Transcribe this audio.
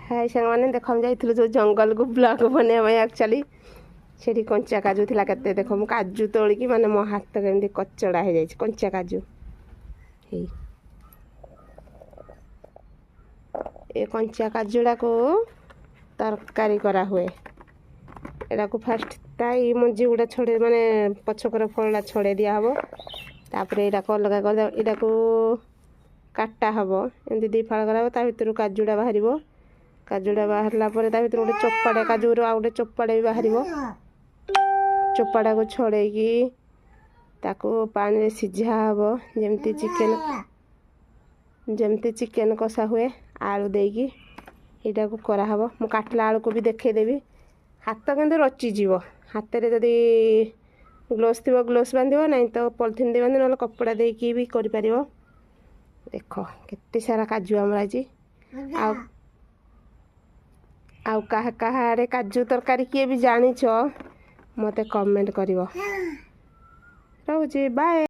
हाय सांग मैंने देख हम जाइलु जो जंगल को ब्लॉग बनवा एक्चुअली से कंचा काजू थी के देख मु काजू तोलिकी माने मो हाथ केमती कचड़ा हो जाए कंचा काजू ये कंचा काजूड़ा को तरकारी करा हुए एटा को फास्ट ताई मंजी गुड़ा छड़े माने पछकर फलटा छड़े दिया हम तापर यहाँ को अलग कर यहाँ को काटा हम एमती दी फाड़ कर भर काजूड़ा बाहर काजूड़ा बाहरला गोटे चोपाड़े काजूर आ गए चोपाड़े भी बाहर चोपाड़ा को छड़ेकी ताको पानी रे सिझा हम जमती चिकेन कषा हुए आलू देकी यहाँ को कराहब मु काटला आलू को भी देखदेवी हाथ के रचिज हाथ में जदि ग्लोव्स थी ग्लोव्स बांध ना तो पॉलिथिन दे बांध ना कपड़ा देकी भी कर देख केते सारा काजू आमर आज आउ कहा काजू तरकारी किए भी जानिछ मते कमेंट करिवो। रहूची बाय।